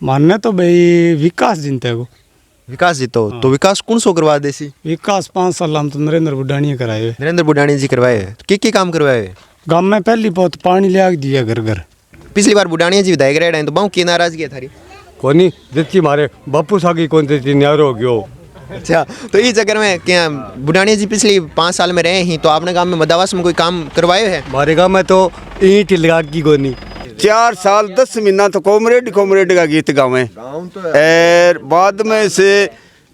मानने तो भाई विकास जिनते को विकास जीतो तो विकास कौन सो करवा देसी? विकास 5 साल हम तो नरेंद्र बुढ़ानी कराए हुए। नरेंद्र बुढ़ानी जी करवाए के काम करवाए? गांव में पहली बहुत पानी ले आ दिया घर घर। पिछली बार बुढ़ानिया जी विधायक रहे तो बहु की नाराजगी है थारी? कोनी जितनी मारे बापू सागी कौन सी न्यारो हो गयो। अच्छा, तो इस चक्कर में क्या बुढ़ानिया जी पिछली 5 साल में रहे ही तो आपने गांव में मदावास में कोई काम करवाए है? हमारे गाँव में तो ईंट लगा की कोनी 4 साल 10 महीना तो कॉमरेड का गीत गावे और बाद में से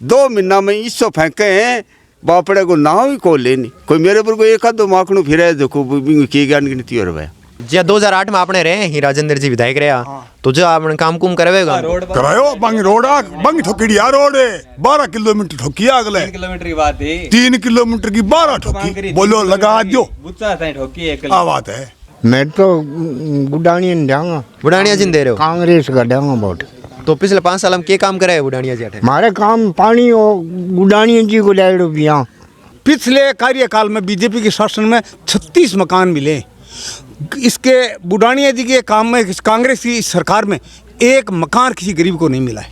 2 महीना में इसो फेंके हैं बापड़े को नाव ही को लेनी कोई मेरे पर कोई एक आधो माखणू फिर देखो की ज्ञान गिनती और भाई जी 2008 में आपने रहे ही राजेंद्र जी विधायक रहा तो जो आपने काम कुम करवेगा करायो बंग रोड बंग ठोकी आ रोड 12 किलोमीटर ठोकी अगले 3 किलोमीटर की बात है 3 किलोमीटर की 12 ठोकी बोलो लगा दो बुच्चा ताई ठोकी एक आ बात है। मैं तो बुढ़ानिया जाऊंगा बुढ़ानिया जी दे रहे हो कांग्रेस का दूंगा वोट। तो पिछले 5 साल में क्या काम कराए बुढ़ानिया जी? अठे हमारे काम पानी और बुढ़ानिया जी को ले रुपया। पिछले कार्यकाल में बीजेपी के शासन में 36 मकान मिले। इसके बुढ़ानिया जी के काम में कांग्रेस की सरकार में एक मकान किसी गरीब को नहीं मिला है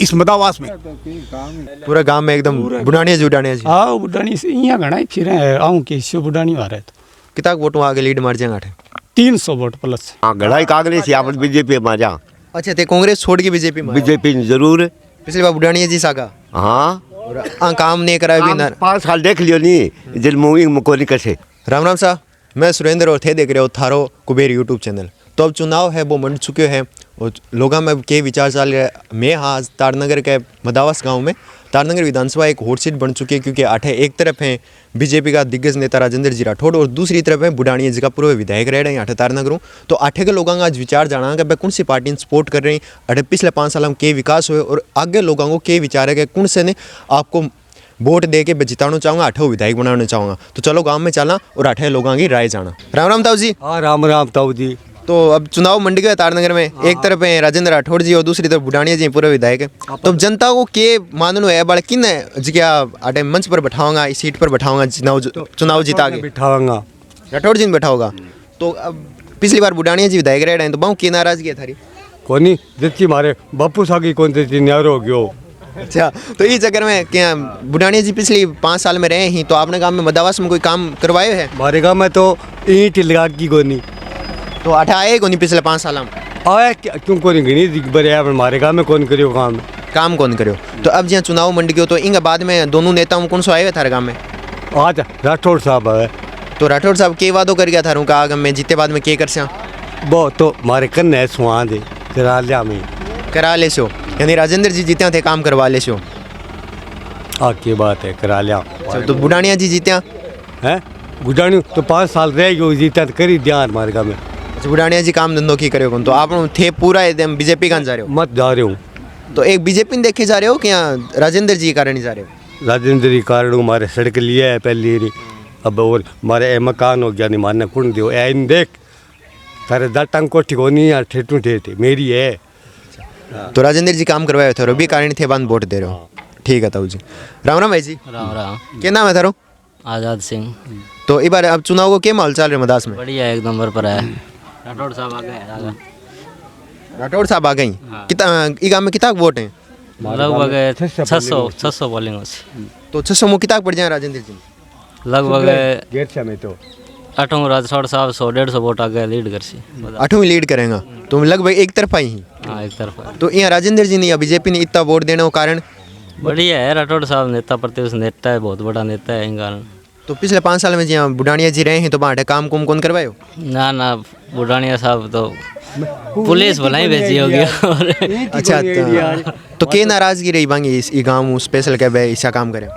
इस मदावास में। पूरा गांव में एकदम बुढ़ानिया जी आओ बुढ़ानी से यहाँ घना ही फिर आऊँ कि इससे बुढ़ानी आ रहे तो कितना वोटों आगे लीड मार जाएगा? 300 वोट प्लस। हाँ गढ़ाई कांग्रेस या बीजेपी में जा अच्छा ते कांग्रेस छोड़ के बीजेपी में? बीजेपी जरूर। पिछली बार बुढ़ानिया जी सागा हाँ काम नहीं कराए भी ना 5 साल देख लियो नहीं जिल मूविंग को नहीं कसे। राम राम साहब, मैं सुरेंद्र और थे देख रहे हो थारो कुबेर यूट्यूब चैनल। तो अब चुनाव है वो मंड चुके हैं और लोगों में के विचार चल रहे हैं। मैं हाँ तारनगर के मदावास गांव में तारनगर विधानसभा एक हॉट सीट बन चुकी है क्योंकि आठे एक तरफ है बीजेपी का दिग्गज नेता राजेंद्र जी राठौड़ और दूसरी तरफ है बुढ़ानिया जी का पूर्व विधायक रह रहे हैं आठे तारनगर। तो आठे के लोगों का आज विचार जाना कि भाई कौन सी पार्टी सपोर्ट कर रहे हैं, अठे पिछले 5 साल में के विकास हुए और आगे लोगों को के विचार है कि कौन से ने आपको वोट दे के जिताना चाहूँगा, आठों विधायक बनाना चाहूँगा। तो चलो गाँव में चलना और आठे लोगों की राय जाना। राम राम ताऊ जी। हाँ राम राम ताऊ जी। तो अब चुनाव मंड गए तारनगर में, एक तरफ है राजेंद्र राठौड़ जी और दूसरी तरफ बुढ़ानिया जी पूरे विधायक है। तो अब जनता को के माननो है बड़ा किन जगह आटे मंच पर बैठाऊंगा, इस सीट पर बैठाऊंगा, चुनाव जीता के बिठाऊंगा, राठौड़ जी ने बैठाऊंगा। तो अब पिछली बार बुढ़ानिया जी विधायक रहे हैं तो बहु की नाराजगी है थारी? कोनी जितनी मारे बापू सागी कौन सी न्यारो हो गयो। अच्छा, तो इस चक्कर में क्या बुढ़ानिया जी पिछली 5 साल में रहे ही तो आपने गाँव में मदावास में कोई काम करवाए है? हमारे गाँव में तो ईंट लगा की कोनी तो आठे आए को नहीं पिछले 5 साल में आया क्यों कोनी गणी बड़े हमारे गाँव में कौन करियो काम कौन करो। तो अब जहाँ चुनाव मंड गयो तो इंग बाद में दोनों नेताओं कौन सो आए हुए थारे गाँव में? आज राठौड़ साहब है। तो राठौड़ साहब के वादो कर गया थारू का आगम में जीते बाद में के कर स्या? वो तो हमारे कन्ने सुहा दे करा में करा ले सो, यानी राजेंद्र जी जीते थे काम करवा ले सो। की बात है करा लिया। तो बुढ़ानिया जी जीते हैं बुढ़ानी तो 5 साल रह गयो जीता तो करी ध्यान हमारे गाँव में। बुढ़ानिया जी काम धंधो की करे तो आप थे पूरा एकदम बीजेपी का जा रहे हो? मत जा रहे हूँ तो एक बीजेपी ने देखे जा रहे हो कि यहाँ राजेंद्र जी के कारण ही जा रहे हो? राजेंद्र जी कारण हमारे सड़क लिया है पहले ही अब और हमारे मकान हो गया नहीं मारने कुण दियो ऐन देख सारे दाटंग को ठिकोनी यार ठेठू ठेठ मेरी है। तो राजेंद्र जी काम करवाए थे और भी कारण थे बाद वोट दे रहे हो? ठीक है ताऊ जी। राम राम भाई जी। राम राम। क्या नाम है थारो? आज़ाद सिंह। तो इस बार अब चुनाव को क्या माहौल चल रहा है मदास में? बढ़िया एक नंबर पर है। राठौड़ साहब आ गए। राठौड़ साहब आ गई कितना ई गाँव में कितना वोट है? लगभग 600 बोलेंगे। तो 600 में कितना पड़ जाए राजेंद्र जी? लगभग गेट से में तो 8 राठौड़ साहब 100-150 वोट आगे लीड कर सी 8वीं लीड करेगा तो लगभग एक तरफा ही। हाँ एक तरफ। तो यहाँ राजेंद्र जी ने या बीजेपी ने इतना वोट देने का कारण? बढ़िया है राठौड़ साहब नेता प्रतिपक्ष नेता है, बहुत बड़ा नेता है इन कारण। तो पिछले 5 साल में जी बुढ़ानिया जी रहे हैं तो बांटे काम कुम कौन करवाए हो? ना बुढ़ानिया साहब तो पुलिस भला ही भेजी होगी। अच्छा, तो क्या नाराजगी रही बांगी इस गाँव स्पेशल के बे ऐसा काम करे?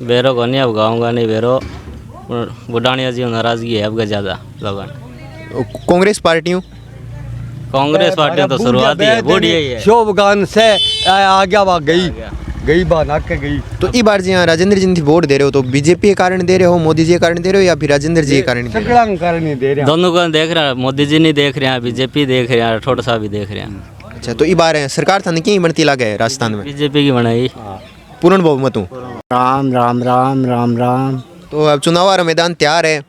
बेरो को नहीं अब गाँव नहीं बेरो बुढ़ानिया जी नाराजगी है अब ज़्यादा लोगों। कांग्रेस पार्टियों तो शुरुआत ही है बढ़िया ही है। शोभगान से आगे भाग गई बात आके गई। तो इस बार जी हाँ राजेंद्र जी वोट दे रहे हो तो बीजेपी के कारण दे रहे हो, मोदी जी के कारण दे रहे हो या फिर राजेंद्र जी के कारण? नहीं दे रहे, दोनों को देख रहे हैं। मोदी जी नहीं देख रहे हैं, बीजेपी देख रहे हैं, राठौड़ साहब भी देख रहे हैं। अच्छा, तो इस बार सरकार था की बनती लगे राजस्थान में? बीजेपी की बनाई पूर्ण बहुमत हूँ। राम राम राम राम राम। तो अब चुनाव वाला मैदान तैयार है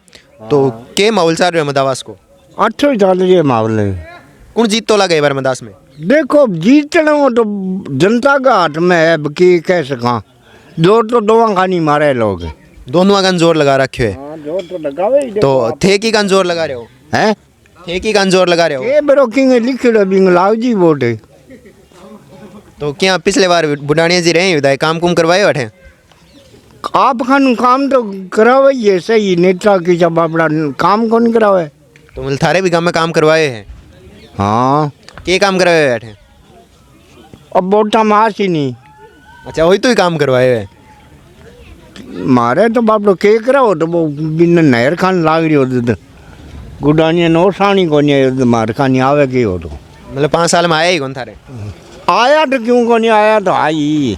तो के माहौल चल रहे हो मदावास को? 8 साल ये माहौल है। कौन जीत तो लगे बार मदास में? देखो जीतना हो तो जनता का हाथ में है, अब की कह सका। जोर तो दोवां का नहीं मारे लोग। दोनों का जोर लगा रखे है, हाँ, जोर तो लगावे ही। तो थे की का जोर लगा रहे हो? हैं थे की का जोर लगा रहे हो? के ब्रोकिंग लिख लो बिंग लाओ जी वोट। तो क्या पिछले बार बुढ़ानिया जी रहे विधायक काम कुम करवाए बैठे? आप खान काम तो करावे ही है, सही नेता की जब अपना काम कौन करावे। तो मतलब थारे भी गाँव में काम करवाए हैं? हाँ के काम करवाए बैठे? अब वोटा मास ही नहीं अच्छा वही तो ही काम करवाए हैं। मारे तो बाप के कराओ तो वो बिन नहर खान लाग रही हो गुडानिया नो सानी को नहीं मार खानी आवे की हो तो मतलब 5 साल में आया ही कौन थारे? आया तो क्यों को नहीं आया तो आई।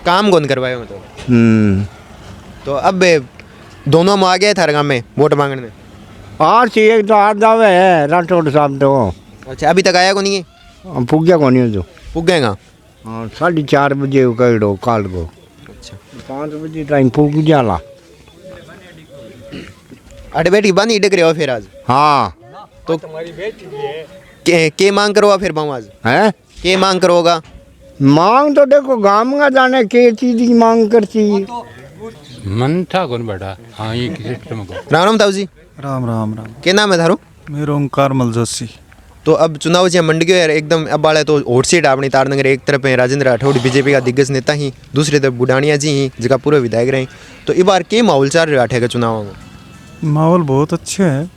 काम कौन करवाए हो? तो अब दोनों में आ गए थारे गाँव में वोट मांगने? आज से एक तो आ जावे है राठौड़ साहब तो अच्छा अभी तक आया को नहीं है? पुग्या को नहीं जो पुग गए गा? हाँ 4:30 बजे कहो काल को। अच्छा 5 बजे टाइम पुग जाला। अटे बेटी बनी डिग रहे हो फिर आज? हाँ तो के मांग करो फिर बाऊ आज? है के मांग करोगा? मांग तो देखो गाँव का जाने के चीज की मांग करती। मन था कौन बैठा? हाँ ये सिस्टम को राम राम ताऊ जी। राम राम राम। के नाम है थारो? मेरो ओंकार मल जोशी। तो अब चुनाव जी मंड गयो यार एकदम अब वाले तो होट सीट अपनी तारनगर एक तरफ है राजेंद्र राठौड़ बीजेपी का दिग्गज नेता ही, दूसरी तरफ बुढ़ानिया जी ही जगह पूरे विधायक रहे। तो इस बार के माहौल चल रहा है चुनाव में? माहौल बहुत अच्छे है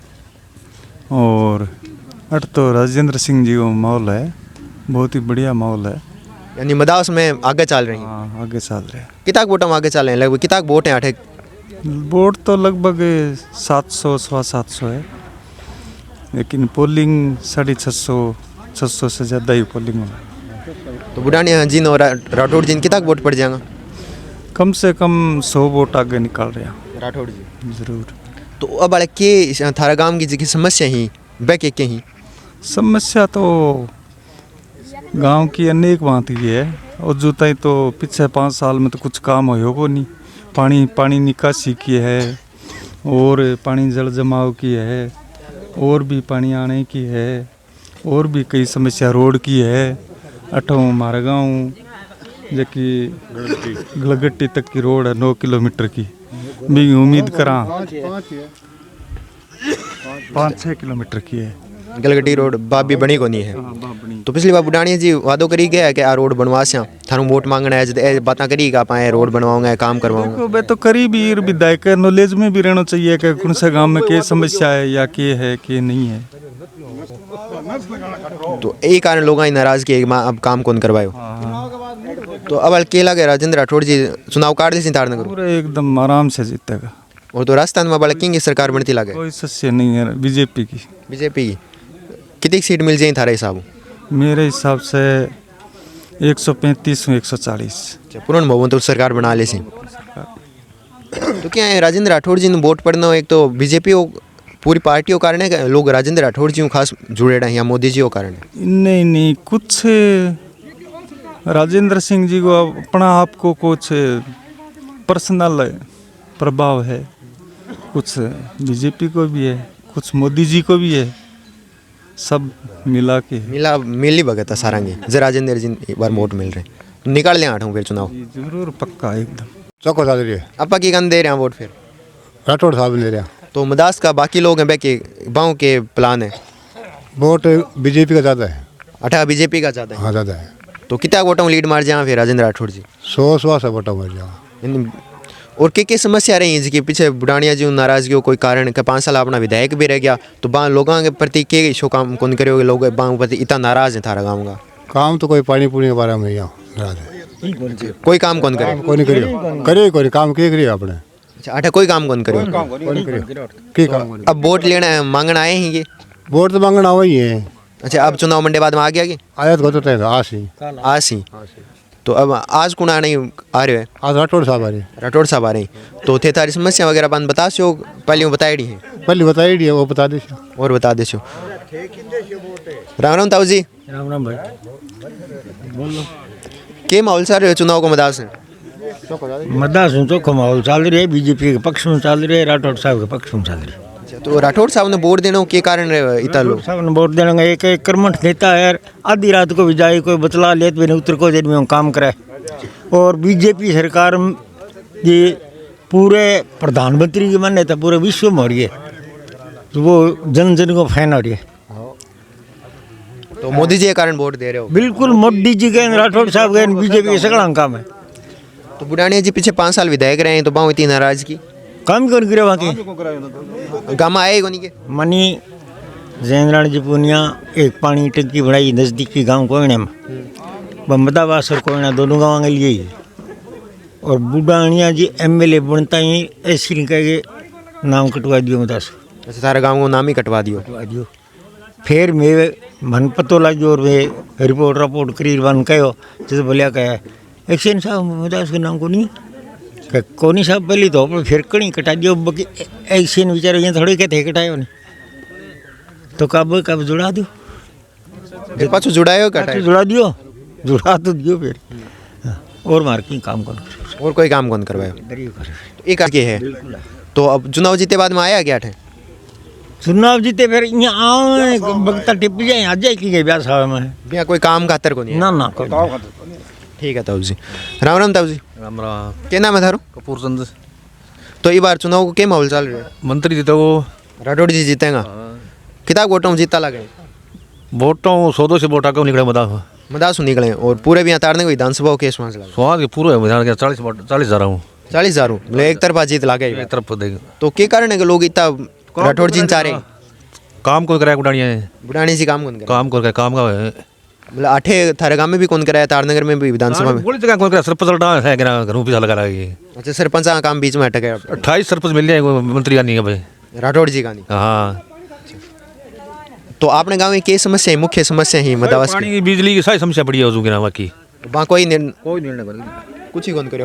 और अट तो राजेंद्र सिंह जी का माहौल है, बहुत ही बढ़िया माहौल है। यानी मदास में आगे चल रही हैं? हाँ आगे चल रहे हैं। किताक वोट में आगे चल रहे हैं लगभग किताक वोट है आठे? वोट तो लगभग 700 सवा 700 है, लेकिन पोलिंग 650 से ज़्यादा ही पोलिंग होगा। तो बुढ़ानिया जी और राठौड़ जी किताक वोट पड़ जाएगा? कम से कम 100 वोट आगे निकाल रहे हैं। राठौड़ जी ज़रूर। तो अब वाले के थारा गांव की जी समस्या ही बै के ही? समस्या तो गांव की अनेक बात ही है और जो तई तो पिछले 5 साल में तो कुछ काम हो को नहीं। पानी निकासी की है और पानी जल जमाव की है और भी पानी आने की है और भी कई समस्या रोड की है। अठों हमारा गाँव जबकि गलगट्टी तक की रोड है 9 किलोमीटर की, मैं उम्मीद करा 5-6 किलोमीटर की है। गलगटी रोड बाप भी बनी को नहीं है। तो पिछली बार बुढ़ानिया जी वादो करी गया कि आ रोड बनवा से थारू वोट मांगना है बातें करी कि आप रोड बनवाऊंगा काम करवाऊंगा? देखो बे तो करीब ही विधायक नॉलेज में भी रहना चाहिए कि कौन सा गांव में क्या समस्या है या क्या है क्या नहीं है। तो यही कारण लोग नाराज किए कि अब काम कौन करवायो। तो अब अकेला के राजेंद्र राठौड़ जी चुनाव काट दी तारनगर पूरे एकदम आराम से जीतेगा। और तो राजस्थान में बड़ा किंग सरकार बनती लगे? कोई सस्या नहीं है बीजेपी की। बीजेपी की कितनी सीट मिल जाए थारे हिसाब? मेरे हिसाब से 135 में 140। पूर्ण बहुमत तो सरकार बना ले सी। तो क्या है राजेंद्र राठौड़ जी ने वोट पड़ना एक तो बीजेपी पूरी पार्टी हो कारण है लोग राजेंद्र राठौड़ जी खास जुड़े रहे या मोदी जी हो कारण है? नहीं कुछ राजेंद्र सिंह जी को अपना आप को कुछ पर्सनल प्रभाव है, कुछ बीजेपी को भी है, कुछ मोदी जी को भी है, सब मिला के मिली भगत है सारंगी जे राजेंद्र जी एक बार वोट मिल रहे निकाल लें आठों फिर चुनाव? जरूर पक्का एकदम। चौको साथ रही है आपा की गन दे रहे हैं वोट फिर? राठौड़ साहब ले रहा। तो मदास का बाकी लोग हैं के बाँव के प्लान है? वोट बीजेपी का ज़्यादा है। 18 बीजेपी का ज़्यादा है? हाँ ज़्यादा है। तो कितना वोटों लीड मार जाए फिर राजेंद्र राठौड़ जी? 100 से वोटा मर जाओ। और के समस्या रही है जिसके पीछे बुढ़ानिया जी नाराजगी हो कोई कारण के 5 साल अपना विधायक भी रह गया तो बाँ लोगों के प्रति के शो काम कौन करोगे? लोग बाँ प्रति इतना नाराज है थारा गाँव का? काम तो कोई पानी पूरी के बारे में यहाँ नाराज है। कोई काम कौन करे? कोई नहीं करियो करे कोई काम के करियो अपने। अच्छा अठे कोई काम कौन करे? की काम अब वोट लेना मांगना आए हैं ये? वोट तो मांगना वही है। अच्छा अब चुनाव मंडे बाद में आ गया कि आया तो होता है आसी आसी? तो अब आज कौन आ नहीं आ रहे हैं? आज राठौड़ साहब आ रहे। राठौड़ साहब आ रहे हैं। तो थे तारी समस्या वगैरह बंद बता सो पहले बताई दी है? पहले बताई दी है वो बता दे और बता दे सो। राम राम ताऊ जी। राम राम भाई। के माहौल सर चुनाव को मदास है? मदास चोखो माहौल चल रही है, बीजेपी के पक्ष में चल रही है, राठौड़ साहब के पक्ष में चल रही है। तो राठौड़ साहब ने वोट देना के कारण इतना लोग सब वोट देना एक एक कर्मठ नेता है आधी रात को भी जाए कोई बतला ले तो उत्तर को दिन में काम करे और बीजेपी सरकार ये पूरे प्रधानमंत्री की मान्यता पूरे विश्व में हो रही है तो वो जन जन को फैन हो रही है। तो मोदी जी के कारण वोट दे रहे हो। बिल्कुल मोदी जी के राठौड़ साहब के बीजेपी के सगड़ा काम है। तो बुढ़ानिया जी पीछे 5 साल विधायक रहे हैं तो बाहू इतनी नाराजगी काम कौन करे वहाँ की गामा आए को नहीं के मनी जैनराण जी पूनिया एक पानी टंकी बनाई नज़दीकी गांव कोयने में बमदावास और कोयना दोनों गाँव के लिए ही और बुढ़ानिया जी MLA बनता ही ऐसी नहीं कहे नाम कटवा दियो मदास अच्छा सारे गाँव को नाम ही कटवा दियो। फिर मैं मन पतो लगे और वे रिपोर्ट करी वन कहो जैसे बोलिया कहे एक्शन साहब मदास के नाम को नहीं कोनी साहब पहले तो फिर कहीं कटा दियो बाकी एक्शन बेचारे ये थोड़े कहते कटायो नहीं तो कब जुड़ा दो पाछो जुड़ायो कटायो जुड़ा दियो जुड़ा तो दियो फिर और मार्किंग काम कौन और कोई काम कौन करवायो एक आगे है। तो अब चुनाव जीते बाद में आया क्या थे चुनाव जीते फिर यहाँ आए बगता टिप जाए आ जाए कि ब्याह साहब में यहाँ कोई काम खातर को नहीं ना ना ठीक है ताऊ जी राम राम ताऊ जी राम राम क्या नाम है थारो कपूर चंद तो ये बार चुनाव को क्या माहौल चल रहा है मंत्री जीते वो राठौड़ जी जीतेगा किताब वोटों जीता लगे वोटों 100 से वोटा क्यों निकले मदासू निकले और पूरे भी यहाँ तारने को विधानसभा केस वहाँ से लगा स्वाद के पूरे है 40 जा रहा हूँ 40,000 मतलब एक तरफा जीत लागे एक तरफ देगा तो क्या कारण है कि लोग इतना राठौड़ जी चाह रहे काम कौन कराया बुढ़ानिया है बुढ़ानी जी काम कौन करे काम कौन काम का है मतलब 8 थारे गाँव में भी कौन कराया तारनगर में भी विधानसभा में बोली जगह कौन कराया सरपंच लड़ा है कि घरों पैसा लगा रहा है अच्छा सरपंच का काम बीच में अटक गया 28 सरपंच मिल जाए मंत्री नहीं है भाई राठौड़ जी का नहीं। हाँ तो आपने गाँव में क्या समस्या है मुख्य समस्या है मदावास पानी की बिजली की सारी समस्या बड़ी है उसकी ना बाकी वहाँ कोई निर्णय कुछ ही कौन करे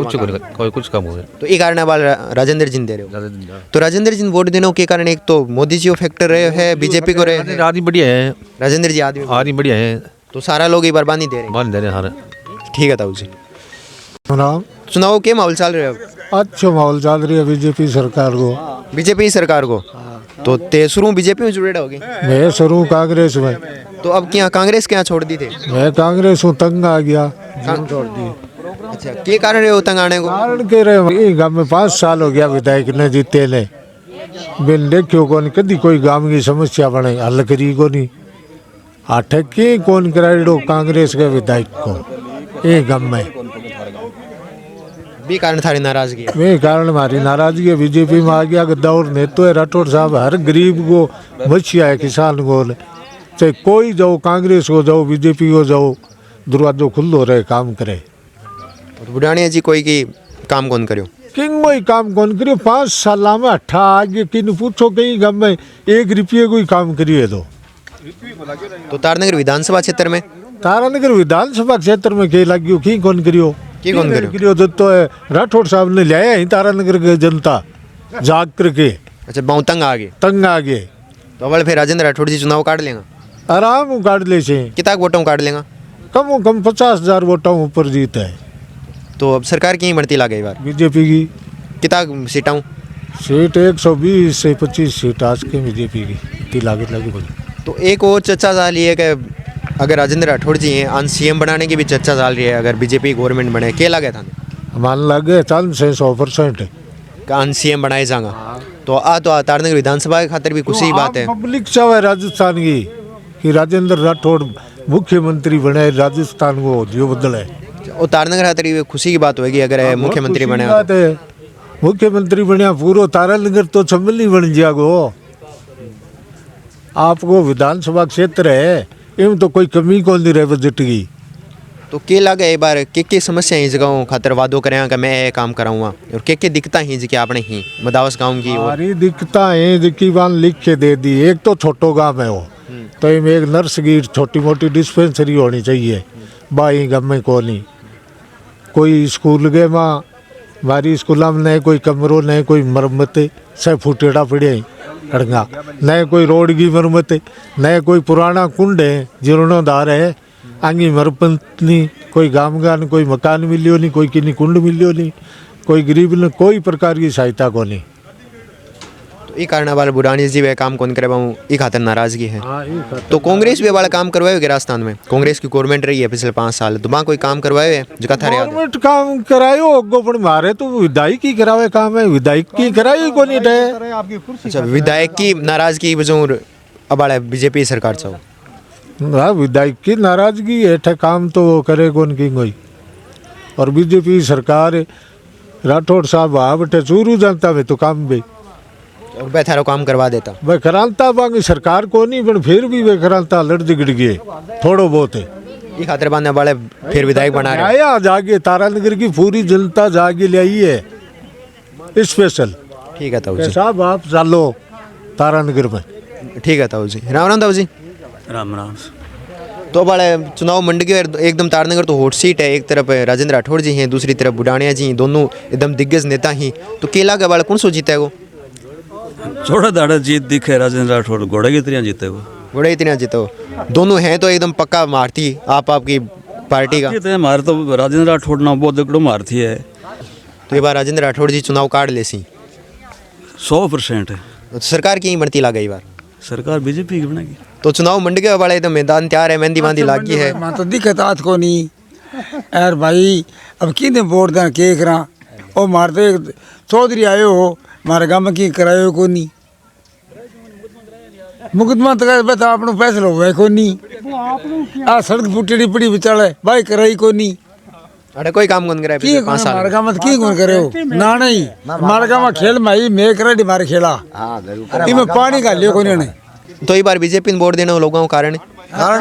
कोई कुछ काम हो तो ये कारण अब राजेंद्र जी दे रहे हो तो राजेंद्र जी वोट देने के कारण एक तो मोदी जी को फैक्टर रहे है बीजेपी को रहे आदमी बढ़िया है राजेंद्र जी आदमी बढ़िया है तो सारा लोग ये बर्बादी दे रहे हैं मान दे रहे सारे ठीक है ताऊ जी नाम चुनाव के माहौल चल रहे हो अच्छा माहौल चल रही है बीजेपी सरकार को बीजेपी सरकार को तो ते शुरू बीजेपी में जुड़े रहोगे मैं शुरू कांग्रेस में तो अब क्या कांग्रेस के यहाँ छोड़ दी थे मैं कांग्रेस हूँ तंग आ गया छोड़ दी अच्छा के कारण रहे हो तंग आने को कारण के रहे गाँव में 5 साल हो गया विधायक ने जीते ने बिन देखियो कौन कदी कोई गाँव की समस्या बने हल करी को नहीं आठ के कौन कराइडो कांग्रेस के विधायक को ये गाँव में भी कारण थारी नाराजगी है वे कारण हमारी नाराजगी है बीजेपी में आ गया गद्दा और नेतो है राठौड़ साहब हर गरीब को बचिया है किसान को चाहे कोई जाओ कांग्रेस को जाओ बीजेपी को जाओ दरवाजो खुल्लो रहे काम करे तो बुढ़ानिया जी कोई की काम कौन करो किंग कोई काम कौन करियो 5 साल में अट्ठा आगे किन पूछो कहीं गाँव में 1 रुपये कोई काम करिए तो तारनगर विधानसभा क्षेत्र में तारानगर विधानसभा क्षेत्र में के लगियो की कौन करियो की कौन करियो तो है राठौड़ साहब ने लिया ही तारानगर के जनता जाग करके अच्छा बहुत तंग आ गए तो अब फिर राजेंद्र राठौड़ जी चुनाव काट लेगा आराम काट ले से कितना वोटों काट लेगा कम 50,000 वोटों ऊपर जीत है तो अब सरकार की बढ़ती लागे बार बीजेपी की कितना सीटाऊँ सीट 120 से 25 सीट आज के बीजेपी की इतनी लागत लगी बड़ी तो एक और चर्चा चल रही है कि अगर राजेंद्र राठौड़ जी हैं अन CM बनाने की भी चर्चा चल रही है अगर बीजेपी गवर्नमेंट बने क्या लगे था हमारे लगे चांद से 100% अन CM बनाए जाएगा तो तारनगर विधानसभा के खातिर भी खुशी की बात है पब्लिक चाहे राजस्थान की कि राजेंद्र राठौड़ मुख्यमंत्री बने राजस्थान को जो बदले और तारनगर खातिर भी खुशी की बात होगी अगर मुख्यमंत्री बने बात है मुख्यमंत्री बनया पूरा तारानगर तो सम्मिल नहीं बन जाएगो आपको विधानसभा क्षेत्र है इम तो कोई कमी कौन नहीं रहे बजट की तो के लगे एक बार के समस्या ही जगहों खातर वादो करें कि मैं ये काम कराऊंगा और के दिक्कत ही जी आपने ही मदावस गाँव की हमारी दिक्कत है जिकी बात लिख के दे दी एक तो छोटो गाँव है वो तो इनमें एक नर्सरी छोटी मोटी डिस्पेंसरी होनी चाहिए बाई गाँव में को नहीं कोई स्कूल गए माँ हमारी स्कूल में नहीं कोई कमरों नहीं कोई मरम्मत सब फुटेड़ा पड़े अड़गा न कोई रोड की मरम्मत न कोई पुराना कुंड है जीर्णोद्धार है आंगी मरम्मत नहीं कोई गाँव गान कोई मकान मिलियो नहीं कोई किन्नी कुंड मिलियो नहीं कोई गरीब ने कोई प्रकार की सहायता को नहीं तो ये कारण वाले बुढ़ानी जी वे काम कौन करे बाऊ ये खातर नाराजगी है। तो कांग्रेस भी वाला काम करवाए राजस्थान में, कांग्रेस की गवर्नमेंट रही है पिछले 5 साल, तो वहाँ कोई काम करवाए है जो कथा रहा गवर्नमेंट काम करायो अगो पण मारे तो विधायक की करावे काम है, विधायक की कराई को नहीं है। अच्छा, विधायक की नाराजगी वजह अब वाला बीजेपी सरकार चाहो। हाँ, विधायक की नाराजगी है काम तो वो करे कौन की कोई। और बीजेपी सरकार राठौड़ साहब वहाँ बैठे चूरू जनता में तो काम भी और वे थारो काम करवा देता। वे करांता बाकी सरकार को नहीं, पर फिर भी वे करांता लड़ दिगड़ गए थोड़ो बहुत है। ये खातिर बांधने वाले फिर विधायक बना रहे आया जाके तारानगर की पूरी जनता जाके ले आई है स्पेशल। ठीक है ताऊ जी, साहब आप चलो तारानगर में। ठीक है ताऊ जी, राम राम ताऊ जी। राम राम। तो बड़े चुनाव मंडी के एकदम तारनगर तो हॉट सीट है, एक तरफ राजेंद्र राठौड़ जी हैं, दूसरी तरफ बुढ़ानिया जी, दोनों एकदम दिग्गज नेता ही। तो केला का वाला कौन सो जीता है वो? थोड़ा दाड़ा जीत दिखे राजेंद्र राठौड़, घोड़े की तरह जीते वो। घोड़े इतना जीतो, दोनों हैं तो एकदम पक्का मारती आपकी पार्टी का। जीते हमारे तो राजेंद्र राठौड़ ना बहुत दगड़ो मारती है। तो ये बार राजेंद्र राठौड़ जी चुनाव काट ले सी 100% है। तो सरकार की ही बढ़ती ला गई बार, सरकार बीजेपी की बनेगी। तो चुनाव मंडी के वाले एकदम मैदान तैयार है, मेहंदी बांधी लागी है। मां तो दिक्कत आत को नहीं यार भाई, अब किने वोट देना के करा ओ मारते चौधरी आयो हो मारे गांव में की करायो को नहीं मुकदमा तो बता अपनो फैसला हुआ को नहीं। आ सड़क फुटेड़ी पड़ी बिचाले भाई कराई को नहीं। अरे कोई काम कौन कराए की पिछले 5 साल मारे गांव में की कौन करे हो ना नहीं मारे गांव में खेल माई मैं कराडी मारे खेला इमे पानी का लियो को नहीं। तो ये बार बीजेपी ने वोट देने लोगों का कारण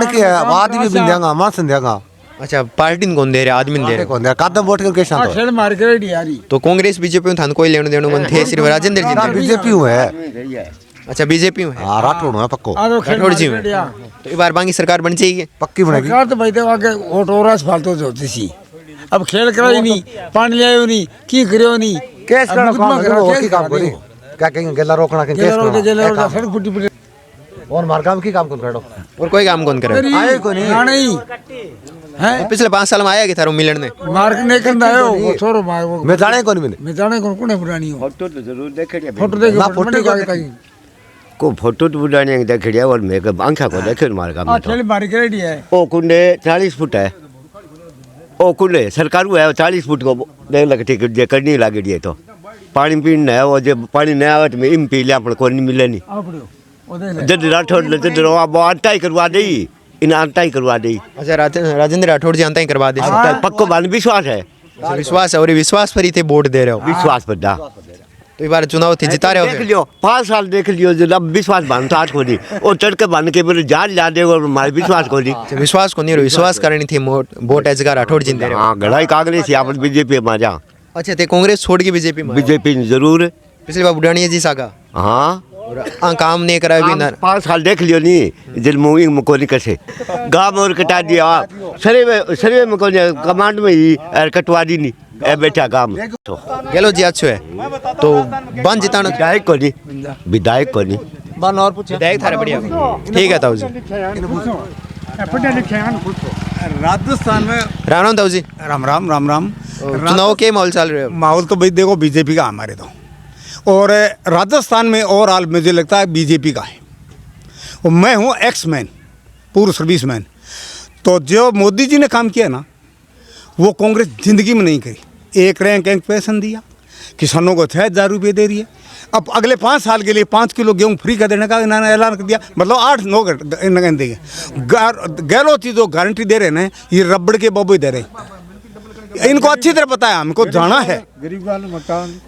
क्या है आदमी भी देगा मां देगा। अच्छा, पार्टी ने कौन दे रहे, आदमी ने दे रहे। कौन दे कादम वोट करके शांत खेल मार कराडी यारी। तो कांग्रेस बीजेपी में थान कोई लेने देने मन थे, सिर्फ राजेंद्र जी ने। बीजेपी है। अच्छा, बीजेपी में हां राठौड़ है पक्को। राठौड़ जी में। तो ये बार बाकी सरकार बन चाहिए, पक्की बनेगी सरकार तो भाई देखो आगे ओटोरास फालतू होती सी। अब खेल कराई नहीं, पानी लायो नहीं, की करियो नहीं, केस करा मुकदमा करा, की केस काम करा करी क्या कहेंगे गेला रोकना के केस गेला करा सड़क फुटी पड़ी और मार काम की काम कौन करो और कोई काम कौन करे। आए को नहीं है पिछले 5 साल में आया कि थारो मिलन ने मार के नहीं करना आयो वो छोरो मार वो मैं जाने कौन मैंने मैं जाने कौन कोने पुरानी हो फोटो तो जरूर देखे फोटो देख ना, फोटो का को फोटो तो बुढ़ाने देखे और मैं आंखा को देखे मार का आ खेल मार के रेडी है। ओ कुंडे 40 फुट है, ओ कुंडे सरकार को है 40 फुट को देख लग ठीक जे करनी लागे दिए तो पानी पीने है वो जे पानी नहीं आवे तो मैं इम पी ले अपन को नहीं मिले नहीं। आ पड़ो ओ देख ले जद राठौड़ ने जद वो आटा ही करवा दे, इन आटा ही करवा दे। अच्छा, राजेंद्र राठौड़ जी अंता ही करवा दे। पक्को बान विश्वास है, विश्वास है और ये विश्वास पर ही थे वोट दे रहे हो। विश्वास पर दा तो ये बार चुनाव थे जिता रहे हो देख फिर। लियो 5 साल देख लियो जब अब विश्वास बांधता आज को नहीं और चढ़ के बांध के मेरे जान ला दे और हमारे विश्वास को नहीं। अच्छा, विश्वास को नहीं और विश्वास करनी थी वोट है जगह राठौड़ जी ने दे रहे हो। हाँ गढ़ाई कांग्रेस या बीजेपी में जा। अच्छा, ते कांग्रेस छोड़ के बीजेपी में बीजेपी जरूर। पिछली बार बुढ़ानिया जी सागा हाँ काम नहीं करा भी ना। 5 साल देख लियो नहीं जल मूविंग में कोनी कैसे गाँव और कटा दिया सर्वे में कोनी कमांड में ही कटवा दी नहीं ए बैठा काम तो गेलो जी अच्छो है तो बन जिताना विधायक को नहीं, विधायक को नहीं बन और पूछे विधायक थारे बढ़िया। ठीक है ताऊ जी, राजस्थान में राम राम ताऊ जी। राम राम राम राम। चुनाव के माहौल चल रहे हो? माहौल तो भाई देखो बीजेपी का हमारे तो, और राजस्थान में और हाल मुझे लगता है बीजेपी का है। और मैं हूँ एक्स मैन, पूर्व सर्विस मैन। तो जो मोदी जी ने काम किया ना वो कांग्रेस जिंदगी में नहीं करी। एक रैंक पेंशन दिया, किसानों को 6000 रुपये दे रही है। अब अगले 5 साल के लिए 5 किलो गेहूँ फ्री कर देने का इन्होंने ऐलान कर दिया, मतलब 8-9 घंटे देंगे। गहलोत जो गारंटी दे रहे हैं ये रबड़ के बबू दे रहे हैं। इनको अच्छी तरह पता है, हमको जाना है। गरीब वाले मकान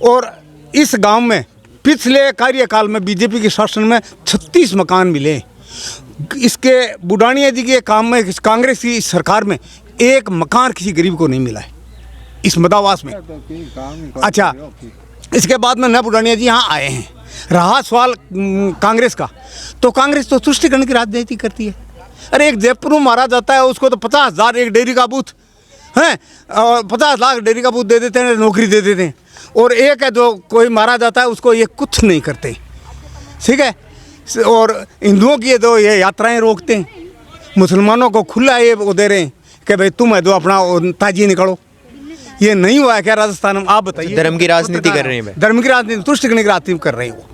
और इस गांव में पिछले कार्यकाल में बीजेपी के शासन में 36 मकान मिले। इसके बुढ़ानिया जी के काम में कांग्रेस की सरकार में एक मकान किसी गरीब को नहीं मिला है इस मदावास में। अच्छा, इसके बाद में न बुढ़ानिया जी यहाँ आए हैं। रहा सवाल कांग्रेस का, तो कांग्रेस तो तुष्टिकरण की राजनीति करती है। अरे एक जयपुर में मारा जाता है उसको तो 50,000 एक डेयरी का बूथ हैं और 50 लाख डेयरी का बूथ दे देते हैं, नौकरी दे देते हैं। और एक है जो कोई मारा जाता है उसको ये कुछ नहीं करते, ठीक है। और हिंदुओं की ये तो ये यात्राएं रोकते हैं, मुसलमानों को खुला ये वो दे रहे हैं कि भाई तुम है जो अपना ताजी निकालो। ये नहीं हुआ है क्या राजस्थान में? आप बताइए। धर्म की राजनीति कर रहे हैं। धर्म की राजनीति, तुष्टिकरण की राजनीति कर रहे हैं वो।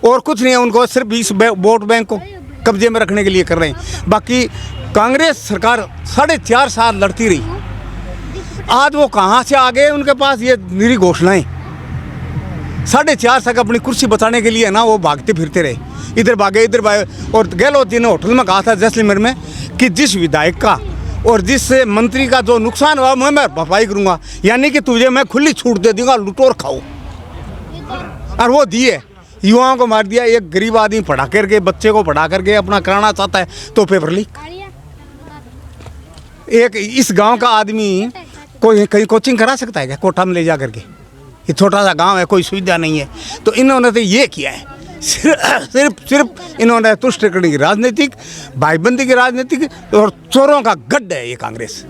और कुछ नहीं है। उनको सिर्फ इस वोट बैंक को कब्जे में रखने के लिए कर रहे हैं। बाकी कांग्रेस सरकार 4.5 साल लड़ती रही, आज वो कहाँ से आ गए, उनके पास ये निरी घोषणाएं। 4.5 साल अपनी कुर्सी बचाने के लिए ना वो भागते फिरते रहे, इधर भागे इधर भागे। और गहलोत जी ने होटल में कहा था जैसलमेर में कि जिस विधायक का और जिस मंत्री का जो नुकसान हुआ मैं भरपाई करूँगा, यानी कि तुझे मैं खुली छूट दे दूँगा, लूटो और खाओ। और वो दिए, युवाओं को मार दिया। एक गरीब आदमी पढ़ा करके, बच्चे को पढ़ा करके अपना कराना चाहता है तो पेपर लीक। एक इस गांव का आदमी कोई कहीं कोचिंग करा सकता है क्या कोटा में ले जा करके? ये छोटा सा गांव है, कोई सुविधा नहीं है। तो इन्होंने तो ये किया है, सिर्फ इन्होंने तुष्ट करने की राजनीतिक, भाईबंदी की राजनीतिक, और चोरों का गड्ढ है ये कांग्रेस।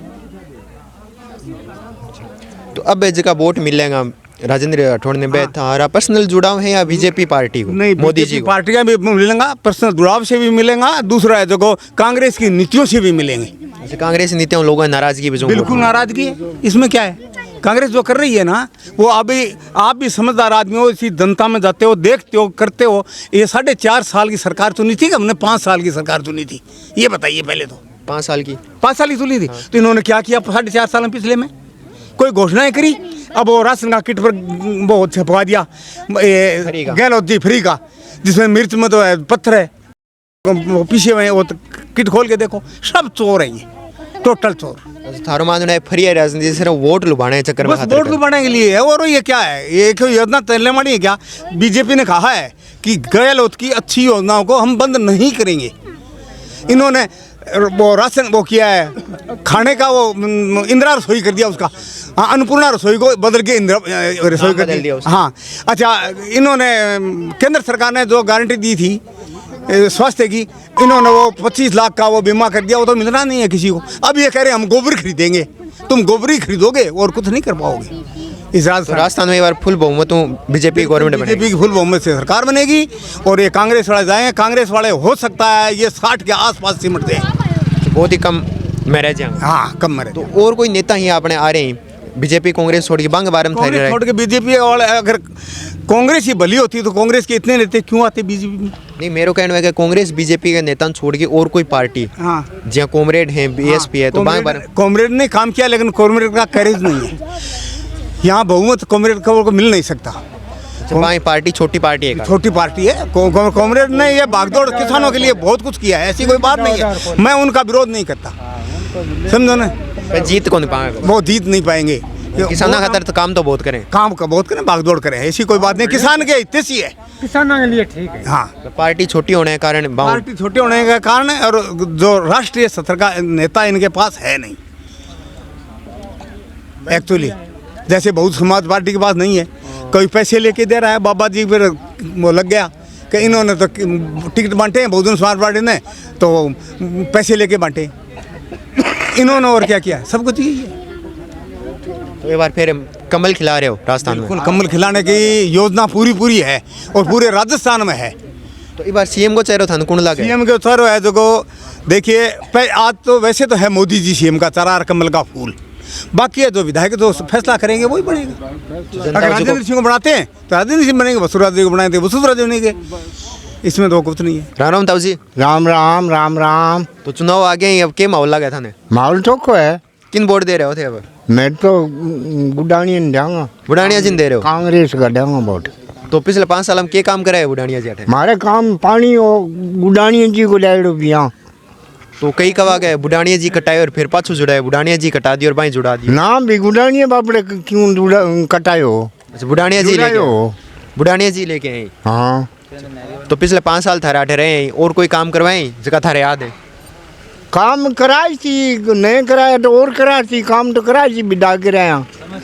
तो अब जगह वोट मिलेगा राजेंद्र राठौड़ ने तुम्हारा पर्सनल जुड़ाव है या बीजेपी पार्टी को? नहीं, मोदी जी को पार्टी का भी मिलेगा, पर्सनल जुड़ाव से भी मिलेगा। दूसरा है जो कांग्रेस की नीतियों से भी मिलेंगे। कांग्रेस नीतियों लोगों की नाराजगी भी, बिल्कुल नाराजगी है, इसमें क्या है? कांग्रेस जो कर रही है ना, वो अभी आप भी समझदार आदमी हो, इसी जनता में जाते हो, देखते हो, करते हो। ये 4.5 साल की सरकार चुनी थी कि हमने 5 साल की सरकार चुनी थी? ये बताइए पहले तो। 5 साल की 5 साल की चुनी थी। तो इन्होंने क्या किया 4.5 साल में? पिछले में कोई घोषणाएं करी, अब वो राशन का किट पर वो छपवा दिया गहलोत जी फ्री का, जिसमें मिर्च में तो है, पत्थर है, वो पीछे में वो किट खोल के देखो, सब चोर है, ये टोटल चोर। थारो मानना है फ्री है राजनीति, सिर्फ वोट लुभाने चक्कर में, वोट लुभाने के लिए है। और ये क्या है, ये कोई योजना चलने वाली है क्या? बीजेपी ने कहा है कि गहलोत की अच्छी योजनाओं को हम बंद नहीं करेंगे। इन्होंने वो राशन वो किया है, खाने का वो इंदिरा रसोई कर दिया उसका, हाँ, अन्नपूर्णा रसोई को बदल के इंदिरा रसोई कर दिया। हाँ, अच्छा, इन्होंने केंद्र सरकार ने जो गारंटी दी थी स्वास्थ्य की, इन्होंने वो 25 लाख का वो बीमा कर दिया, वो तो मिलना नहीं है किसी को। अब ये कह रहे हैं हम गोबर खरीदेंगे। तुम गोबर ही खरीदोगे और कुछ नहीं कर पाओगे। इस राजस्थान में एक बार फुल बहुमत बीजेपी गवर्नमेंट बनेगी, बीजेपी की फुल बहुमत से सरकार बनेगी। और ये कांग्रेस वाले जाएंगे, कांग्रेस वाले हो सकता है ये 60 के आसपास सिमटते हैं, बहुत ही कम में रह जाएंगे। हाँ, कम में रह। तो और कोई नेता ही अपने आ रहे हैं बीजेपी कांग्रेस छोड़ के बांग बारे में छोड़ के बीजेपी वाले? अगर कांग्रेस ही भली होती तो कांग्रेस के इतने नेता क्यों आते बीजेपी में? नहीं, मेरा कहना है कि कांग्रेस बीजेपी के नेता छोड़ के और कोई पार्टी, हाँ, जहाँ कॉमरेड है, बीएसपी है, तो बांग बारे कॉमरेड ने काम किया, लेकिन कॉमरेड का करेज नहीं है। यहाँ बहुमत कॉमरेड को मिल नहीं सकता। पार्टी छोटी पार्टी है, छोटी पार्टी है। कॉमरेड ने ये भागदौड़ किसानों के लिए बहुत कुछ किया है, ऐसी कोई बात नहीं है। मैं उनका विरोध नहीं करता, समझो ना। जीत को नहीं पाएंगे, वो जीत नहीं पाएंगे। किसानों खातर तो काम तो बहुत करें, काम का बहुत करें, भागदौड़ करें, ऐसी कोई बात नहीं। किसान के हित से है, किसानों के लिए ठीक है। हाँ, तो पार्टी छोटी होने के कारण, पार्टी छोटी होने के कारण, और जो राष्ट्रीय स्तर का नेता इनके पास है नहीं एक्चुअली। जैसे बहुत समाज पार्टी के पास नहीं है, कोई पैसे लेके दे रहा है, बाबा जी फिर वो लग गया कि इन्होंने तो टिकट बांटे हैं बहुजन समाज पार्टी ने, तो पैसे लेके बांटे इन्होंने। और क्या किया? सब कुछ यही है। तो एक बार फिर कमल खिला रहे हो राजस्थान में? कमल खिलाने की योजना पूरी है और पूरे राजस्थान में है। तो एक बार सीएम को चेहरा था कौन लगे? सीएम के चेहरा है जो देखिए, आज तो वैसे तो है मोदी जी सीएम का चेहरा, कमल का फूल। बाकी है जो विधायक जो फैसला करेंगे वही बनेगा। अगर राजेंद्र सिंह को बनाते हैं तो राजेंद्र सिंह बनेंगे, वसुंधरा जी को बनाते वसुंधरा जी बनेंगे, इसमें तो कुछ नहीं है। राम राम ताऊ जी। राम राम राम राम। तो चुनाव आ गए, अब क्या माहौल लगा था? माहौल तो को है। किन वोट दे रहे हो थे? अब मैं तो बुढ़ानिया दूंगा। बुढ़ानिया जी दे रहे हो? कांग्रेस का दूंगा वोट। तो पिछले 5 साल में क्या काम कराया बुढ़ानिया जी? हमारे काम पानी और बुढ़ानिया जी को ले रुपया। तो कई कवा गए बुढ़ानिया जी कटाए और फिर पाछू जुड़ाए, बुढ़ानिया जी कटा दी और बाई जुड़ा दी। नाम भी बुढ़ानिया बापड़े क्यों कटायो? अच्छा, बुढ़ानिया जी लेके आए। हाँ, तो पिछले 5 साल थारे आठे रहे और कोई काम करवाए जगह थारे याद है? काम कराई थी, नहीं कराया तो और कराई थी, काम तो कराई थी बिदा के रहे।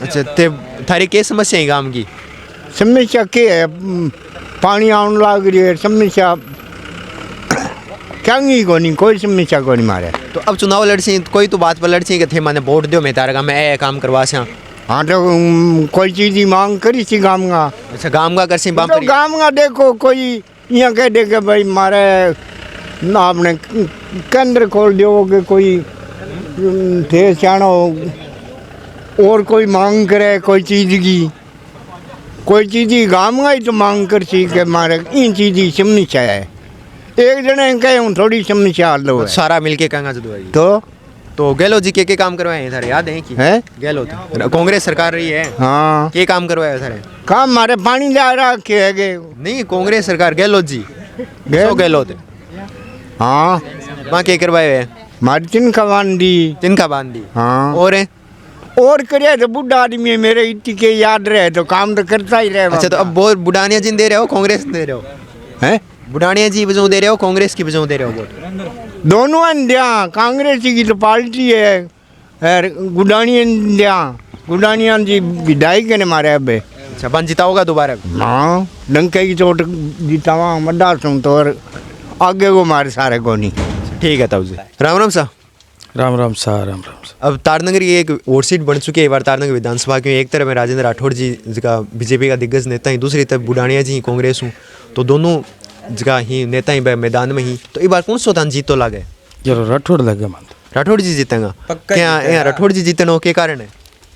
अच्छा, ते थारी क्या समस्या है गांव की? समस्या क्या है? पानी आने लग रही है, समस्या चंगी को नहीं, कोई समस्या को नहीं मारे। तो अब चुनाव लड़सी, कोई तो बात पर लड़सी कि थे मैंने वोट दो, मैं तारा गाँव में ए काम करवा सा। हाँ, तो कोई चीज़ की मांग करी थी गाँव का। अच्छा, गाँव का करसी तो गाँव का देखो, कोई यहाँ कह दे के भाई मारे ना आपने केंद्र खोल दो कि कोई थे सियाणो और कोई मांग करे कोई चीज़ की, कोई चीज़ की गाँव में तो मांग कर सी के मारे इन चीज़ की समस्या है एक जने कहे हूँ थोड़ी समस्या हल हो सारा मिलके कहना जदवाई तो गहलोत जी के काम करवाए हैं थारे याद है कि है गहलोत कांग्रेस सरकार रही है हाँ के काम करवाए थारे काम मारे पानी ला रखे है नहीं कांग्रेस सरकार गहलोत जी गहलोत हाँ वहाँ के करवाए हैं मारी तिनका बांधी हाँ और करे तो बुढ़ा आदमी है मेरे इतनी के याद रहे तो काम तो करता ही रहे अच्छा तो अब वो बुढ़ानिया जी दे रहे हो कांग्रेस दे रहे हो हैं बुढ़ानिया जी बजू दे रहे हो कांग्रेस की बजू दे रहे हो वोट दोनों अंधिया कांग्रेस की तो पार्टी है और गुडानिया जी विधायक ने मारे अब अच्छा बन जीता होगा दोबारा हाँ डंके की चोट जीतावा मड्डा सुन तो और आगे को मारे सारे को नहीं ठीक है तब जी राम राम सा राम राम सा राम राम सा। अब तारनगर की एक वोट सीट बन चुकी है बार तारनगर विधानसभा की एक तरफ है राजेंद्र राठौड़ जी जिसका बीजेपी का दिग्गज नेता ही दूसरी तरफ बुढ़ानिया जी कांग्रेस हूँ तो दोनों जगह ही नेता ही मैदान में ही तो इस बार कौन सो जीत तो लगे जरूर राठौड़ लगे मान राठौड़ जी जीतेगा क्या यहाँ राठौड़ जी जीतने के कारण है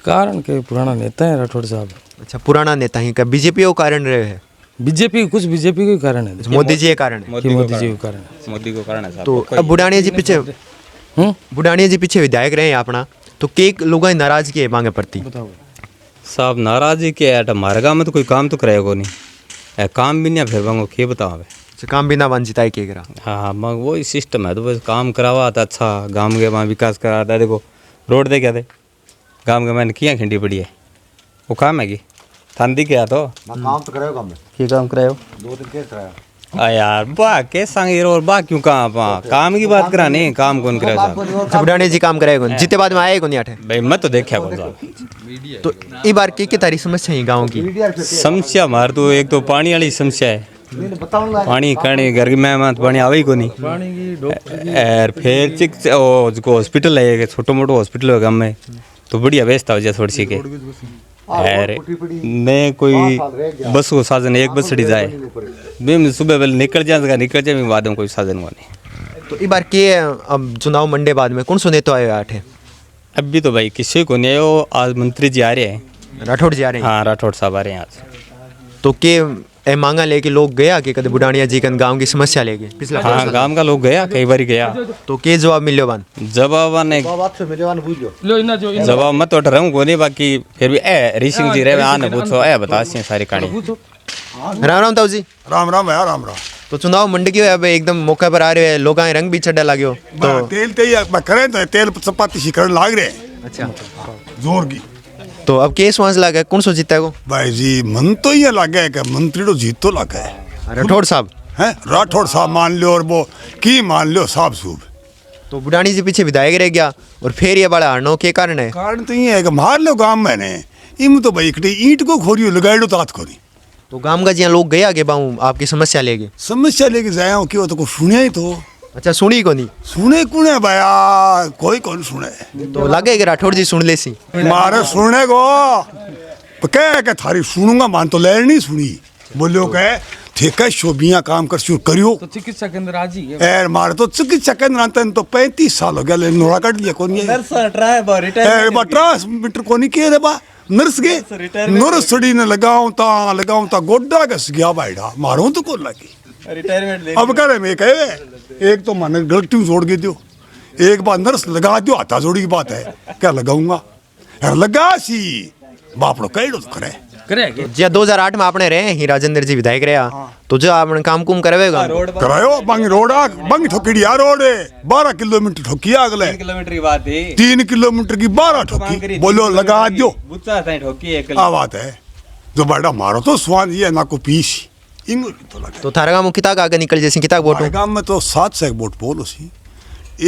कारण के पुराना नेता है राठौड़ साहब। अच्छा पुराना नेता ही का बीजेपी को कारण रहे है बीजेपी कुछ बीजेपी के कारण है मोदी जी के कारण है मोदी जी के कारण मोदी को कारण है तो अब बुढ़ानिया जी पीछे विधायक रहे हैं अपना तो के लोगों की नाराजगी है मांगे प्रति साहब नाराजी के है हमारे गाँव में तो कोई काम तो करेगा नहीं काम भी नहीं फिर वांगो के बताओ काम बिना वंचित के करा हाँ मग वही सिस्टम है तो बस काम करावा था अच्छा गांव के वहाँ विकास करा था देखो रोड दे क्या थे गांव के मैंने किया खिंडी पड़ी है वो काम है कि थांदी क्या तो काम तो कराओ काम की काम करायो 2 दिन केस कराया यार बा के संग और बा क्यों काम की बात करा नहीं काम कौन करे साहब बुढ़ानिया जी काम कराएगा जीते बाद में आए कौन आठे भाई मैं तो देखा कौन सा तो इस बार की तारी समस्या है गाँव की समस्या हमारे तो एक तो पानी वाली समस्या है पानी करने घर में पानी आवे ही को नहीं और फिर चिक जो हॉस्पिटल है छोटो मोटो हॉस्पिटल है गाँव में तो बढ़िया व्यवस्था हो जाए थोड़ी सी के और नहीं कोई बस को साधन एक बस चढ़ी जाए मैं सुबह पहले निकल जाए बाद में कोई साधन को नहीं तो इस बार के अब चुनाव मंडे बाद में कौन सुने तो आए आठे अभी तो भाई किसी को नहीं आयो आज मंत्री जी आ रहे हैं राठौड़ जी आ रहे हैं हाँ राठौड़ साहब आ रहे हैं आज तो के ए मांगा लेके लोग गया कि कदे बुढ़ानिया जी कन गांव की समस्या लेके पिछला हाँ गांव का लोग गया कई बार गया तो के जवाब मिलो बान जवाब ने जवाब मत उठ रहूं को नहीं बाकी फिर भी ऋषि सिंह जी रहे आने पूछो बता सी सारी कहानी राम राम ताऊ जी राम राम है राम राम तो चुनाव मंडी की अब एकदम मौके पर आ रहे हैं लोग रंग भी चढ़ा लाग्यो तो तेल करें तो तेल चपाती सी करने लाग रहे अच्छा जोर की तो अब केस वहां से लगा कौन सो जीता को भाई जी मन तो ये लगा है कि मंत्री तो जीत तो लगा है राठौड़ साहब हैं राठौड़ साहब मान लो और वो की मान लो साहब सूब तो बुढ़ानी जी पीछे विधायक रह गया और फिर ये बड़ा हारनो के कारण है कारण तो ये है कि मार लो गांव में ने इम तो भाई इकट्ठी ईंट को खोरियो लगाई दो तात खोरी तो गांव का जिया लोग गया के बाऊ आपकी समस्या लेके समस्या लेके जाया क्यों तो को सुने ही तो अच्छा सुनी को नहीं सुने कौन है भैया कोई कौन सुने तो लगे कि राठौड़ जी सुन ले सी मारे सुने को कह थारी सुनूंगा मान तो ले नहीं सुनी बोलो कह ठीक है शोभिया काम कर शुरू करियो तो चिकित्सा केंद्र आज ही है यार मारे तो चिकित्सा केंद्र आते तो 35 साल हो गया ले नोड़ा काट लिया कौन ये ट्रांसमीटर को नहीं किए रे बा नर्स के नर्स सड़ी ने लगाऊं ता गोड्डा कस गया बाइडा मारो तो कौन लगी रिटायरमेंट अब करे मैं कहे एक तो मैंने गलती जोड़ के दो एक बार नर्स लगा दो हाथा जोड़ी की बात है क्या लगाऊंगा यार लगा सी बापड़ो कह दो तो करे जी 2008 में आपने रहे ही राजेंद्र जी विधायक रहा तो जो आपने काम कुम करवेगा करायो बंग रोड़ा बंग ठोकी यार रोड 12 किलोमीटर ठोकी अगले 3 किलोमीटर की बात है 3 किलोमीटर की 12 ठोकी बोलो लगा दो बुच्चा ताई ठोकी एक बात है जो बड़ा मारो तो स्वाद ये ना को पीस इंगुर तो लगा तो थारा गांव किता आगे निकल जैसी किता वोट गांव में तो 7 से वोट बोलो सी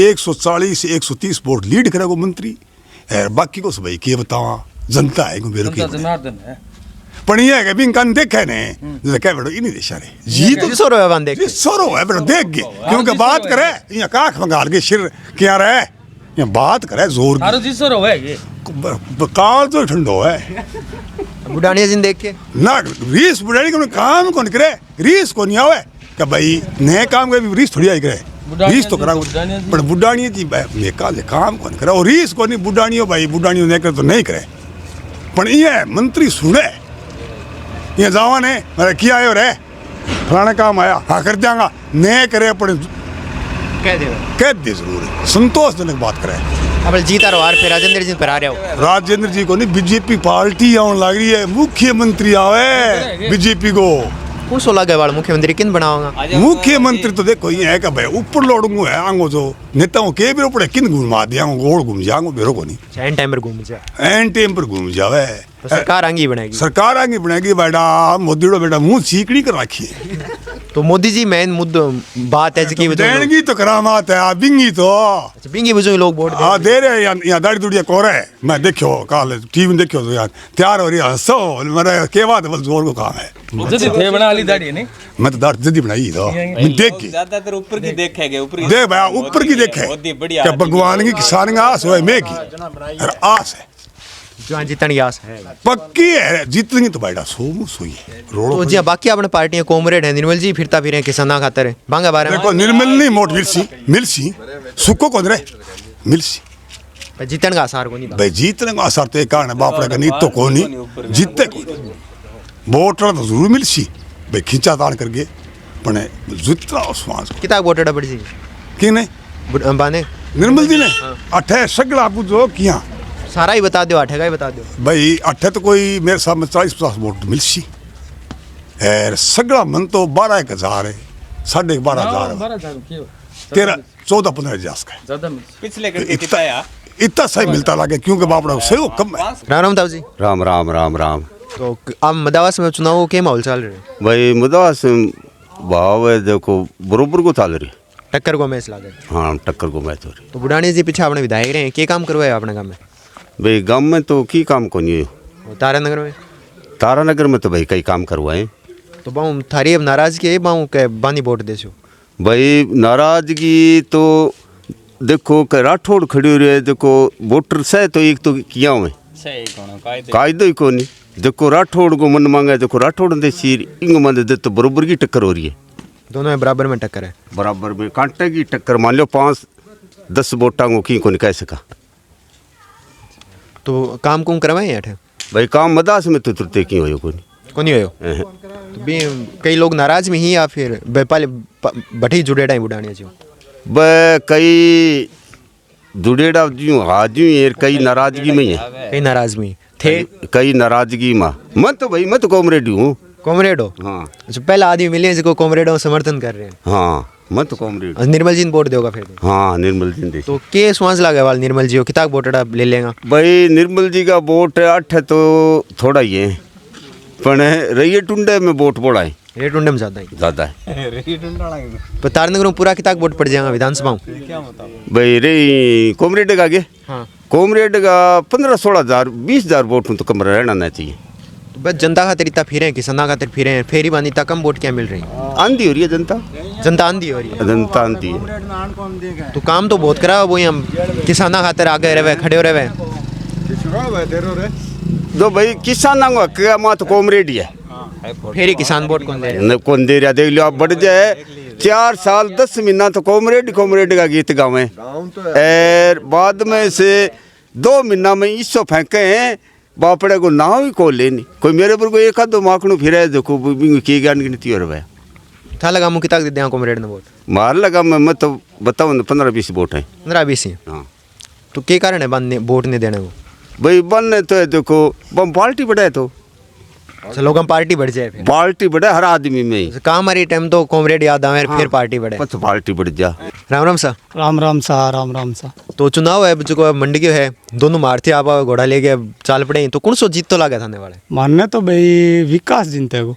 140 से 130 वोट लीड करेगा मंत्री और बाकी को सब के बतावा जनता है मेरे की जनार्दन है पण ये है कि बिन कान देखे ने जैसे कह बेटो इन्हीं देशा रे जी तो सो रहा है बंदे सो रो है बेटो देख के क्योंकि बात करे ये काख मंगाल के सिर क्या रहे ये बात करे जोर की हारो जी सो रो है ये काल तो ठंडो है बुढ़ानिया जी देख के ना रीस बुढ़ानी को काम कौन करे रीस को नहीं आवे कि भाई नए काम के रीस थोड़ी आई करे रीस तो करा पर बुढ़ानी जी मैं काल काम कौन करे और रीस को नहीं बुढ़ानियो भाई बुढ़ानियो नहीं करे तो नहीं करे पर ये मंत्री सुने ये जावा ने मेरा किया आयो रे फलाना काम आया हाँ कर जाऊंगा नहीं करे अपने कह दे जरूर है। संतोषजनक बात करे अब जीता रहो यार फिर राजेंद्र जी पर आ रहे हो राजेंद्र जी को नहीं बीजेपी पार्टी आने लग रही है मुख्यमंत्री आवे बीजेपी को कौन सो लगे वाला मुख्यमंत्री किन बनाओगा मुख्यमंत्री तो देखो ये है कि भाई ऊपर लोडूंगो है आंगो जो नेताओं के भी ऊपर किन घुमा दियांगो गोल घूम जाऊंगो मेरे को नहीं एन टाइम पर घूम जा एन टाइम पर घूम जावे तो सरकार आगे बनेगी सरकार आगे बनेगी बेटा मोदीड़ो बेटा मुंह सीकड़ी कर रखी है तो मोदी जी मेन मुद्दो बात है कि देनगी तो करामात है बिंगी तो बिंगी बुझो लोग वोट हाँ दे रहे हैं यहाँ दाढ़ी दुड़िया कोर है मैं देखो कल टीवी में देखो तो यार तैयार हो रही है हंसो मेरा के बात बस जोर को काम है जदी थे बना वाली दाढ़ी नहीं मैं तो दाढ़ जल्दी बनाई तो मैं देख के ज्यादातर ऊपर की देखेंगे ऊपर देख भाई ऊपर की देखे क्या भगवान की किसान का आस है मैं की आस है जो जीतने की आस है पक्की है जीतनी तो बेटा सोई है तो जी बाकी अपने पार्टियां कॉमरेड है निर्मल जी फिरता फिरे किसाना खातर है बांगा बारे देखो निर्मल नहीं मोट मिलसी सुको कौन रे मिलसी जीतने का आसार को नहीं भाई जीतने का आसार तो एक कारण है बापड़े का नहीं तो कौन नहीं जीतते कौन वोट तो जरूर मिलसी भाई खींचा तान करके पने जितना उस्मान कितना वोट बड़ी जी कि नहीं बाने निर्मल जी ने अठे सगला पूछो किया सारा ही बता दो अठे का ही बता दो भाई अठे तो कोई मेरे सामने 40-50 वोट मिलसी है सगला मन तो 12,000 है 12,500 13-14-15 का पिछले करके इतना सही मिलता लगे क्योंकि बापड़ा से कम है राम ताऊ जी राम राम राम राम तो अब मदावास में चुनाव के माहौल चल रहे भाई मदावास भाव है देखो बरोबर को चल रही टक्कर को मैच लागे हाँ टक्कर को मैच हो रही तो बुढ़ानी जी पीछे अपने विधायक रहे के काम करवाए अपने गांव में भाई गाँव में तो की काम को नहीं है तारानगर में तारानगर में तो भाई कई काम करवाए तो बाऊ थारी अब नाराजगी है बाऊ के बानी वोट देसो भाई नाराजगी तो देखो कि राठौड़ खड़ी हो रही है देखो वोटर से तो एक तो किया हुए कायदो ही को नहीं देखो राठौड़ को मन मांगा देखो राठौड़ दे सीर इंग मन दे तो बरोबर की टक्कर हो रही है दोनों में बराबर में टक्कर है बराबर में कांटे की टक्कर मान लो 5-10 वोटां को की को नहीं कह सका तो काम कुम करवाए अठे भाई काम मदास में तो तुरते की हो को नहीं हो तो भी कई लोग नाराज में ही या फिर बेपाल बठी जुड़ेड़ा ही बुढ़ानी जी कई जुड़ेड़ा जी हाजू यार कई नाराजगी में है कई नाराज में थे कई नाराजगी में मैं तो कॉमरेड हूँ कॉमरेड हो हाँ जो पहला आदमी मिले जिसको कॉमरेड समर्थन कर रहे हैं हाँ मैं तो कॉमरेड निर्मल जी ने वोट देगा फिर हाँ निर्मल जी ने तो के स्वांस लगे वाल निर्मल जी को कितना वोट ले लेगा भाई निर्मल जी का वोट 8 तो थोड़ा ही है पर रैये टुंडे में वोट बोड़ा है रेट उंडे में ज़्यादा है तो तारनगर में पूरा किताब वोट पड़ जाएगा विधानसभा भाई रे कॉमरेड का आगे हाँ कॉमरेड का 15-16 हज़ार 20,000 वोट तो कम रहना नहीं चाहिए तो बस जनता खातिर इतना फिरे किसाना खातिर फिरे फेरी बांधी इतना कम वोट क्या मिल रही आंधी हो रही है जनता आंधी हो रही है जनता आंधी है तो काम तो बहुत करा वो हम किसाना खातिर आगे रहे खड़े रहे तो भाई किसाना को क्या मात कॉमरेड ही है फेरी किसान वोट कौन दे रहा देख लो आप बढ़ जाए 4 साल 10 महीना तो कॉमरेड का गीत गावे और बाद में से 2 महीना में इसो फेंके हैं बापड़े को नाव ही को लेनी कोई मेरे पर कोई एक आधो माखणू फिर देखो की ज्ञान गिनती हो रहा था लगा मुँह किताब दे कॉमरेड ने वोट मार लगा मैं तो बताऊँ 15-20 वोट है 15-20 हाँ तो क्या कारण है बनने वोट नहीं देने को भाई बनने तो है देखो बम पार्टी बढ़ाए तो लोग हम पार्टी बढ़ जाए फिर पार्टी बढ़े हर आदमी में ही काम हमारी टाइम तो कॉमरेड याद आवे फिर पार्टी बढ़े तो पार्टी बढ़ जा राम राम सा राम सा तो चुनाव है जो मंडी के है दोनों मारते आप घोड़ा लेके चाल पड़े तो कौन सो जीत तो लागे थाने वाले मानने तो भाई विकास जिनते को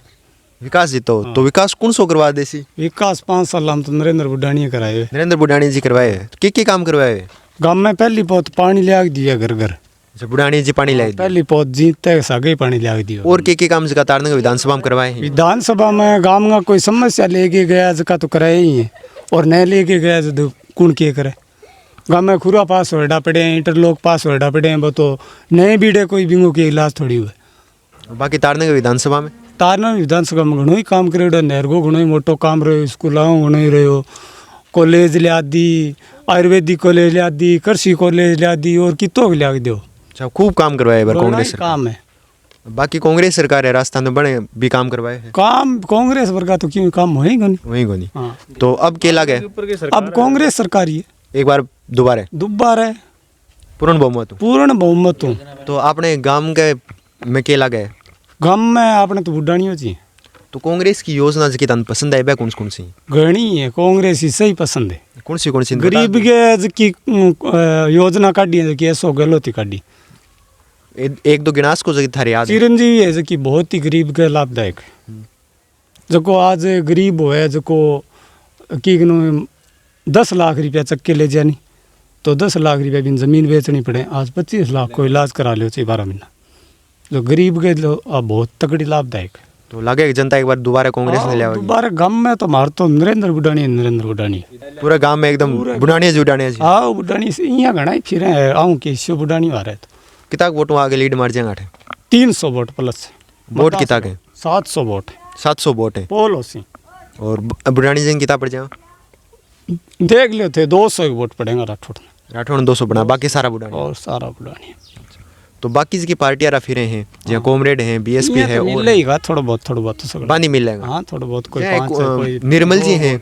विकास जीतो तो विकास कौन सो करवा देसी विकास 5 साल हम तो नरेंद्र बुढ़ानी कराए नरेंद्र बुढ़ानी जी करवाए के काम करवाए गाँव में पहली बहुत पानी लिया दिया घर घर बुढ़ानी जी पानी लाई पहली बहुत जीतते सागे पानी लिया दिया और के काम जगह तारनगर विधानसभा में करवाए विधानसभा में गाँव का कोई समस्या लेके गया जगह तो कराए ही है और नहीं लेके गया तो कौन के करे गाँव में खुरा पास होड़ा पड़े हैं इंटरलॉक पास होड़ा पड़े हैं वो तो नए बीड़े कोई बिंगो के इलाज थोड़ी हुए बाकी तारनगर विधानसभा में तारनगर विधानसभा में घणो ही काम करे नहर को घणो ही मोटो काम रहो स्कूलों घणो ही रहो कॉलेज लिया दी आयुर्वेदिक कॉलेज लिया दी कृषि कॉलेज लिया दी और कितो लिया दो अच्छा खूब काम करवाए कांग्रेस काम है बाकी कांग्रेस सरकार है राजस्थान में बड़े भी काम करवाए हैं काम कांग्रेस वर्ग का तो क्यों काम होएगा नहीं। वही को नहीं। हाँ तो अब क्या लगे अब कांग्रेस सरकार ही है, एक बार दोबारा दोबारा है पूर्ण बहुमत पूर्ण बहुमत हूँ। तो आपने गांव के में क्या लगे गम में आपने तो बुढ़ानियों चाहिए तो कांग्रेस की योजना की तन पसंद है कौन कौन सी घनी है कांग्रेस ही सही पसंद है। कौन सी गरीब के की योजना काढ़ी है कि ऐसो गलती काढ़ी एक दो गिनास को जगह थारे याद है? चिरंजीवी है जो कि बहुत ही गरीब के लाभदायक है। जो आज गरीब हो है जो कि 10 लाख रुपया चक्के ले जानी तो 10 लाख रुपया भी ज़मीन बेचनी पड़े, आज 25 लाख को इलाज करा लो चाहिए 12 महीना। जो गरीब के बहुत तगड़ी लाभदायक है। तो लगे कि जनता एक बार दोबारा कांग्रेस ने लिया दोबारा गाँव में तो मार तो नरेंद्र बुढ़ानी पूरा गांव में एकदम बुढ़ानिया जी उड़ानिया जी। हाँ बुढ़ानी से यहाँ घना ही फिर आऊँ कि इससे बुढ़ानी आ रहा है तो कितना वोटों आगे लीड मार जाएंगे 300 वोट प्लस वोट कितना के 700 वोट 700 वोट है पोल होसी और बुढ़ानी जी कितना पड़ जाए देख ले थे 200 वोट पड़ेगा राठौड़ ने 200 बना बाकी सारा बुढ़ानी और सारा बुढ़ानी। तो बाकी की पार्टियां फिरे हैं जहाँ कॉमरेड हैं बीएसपी है और मिलेगा थोड़ा बहुत तो सगड़ा बानी मिलेगा। हाँ थोड़ा बहुत कोई जहाँ 5 है, कोई निर्मल जी हैं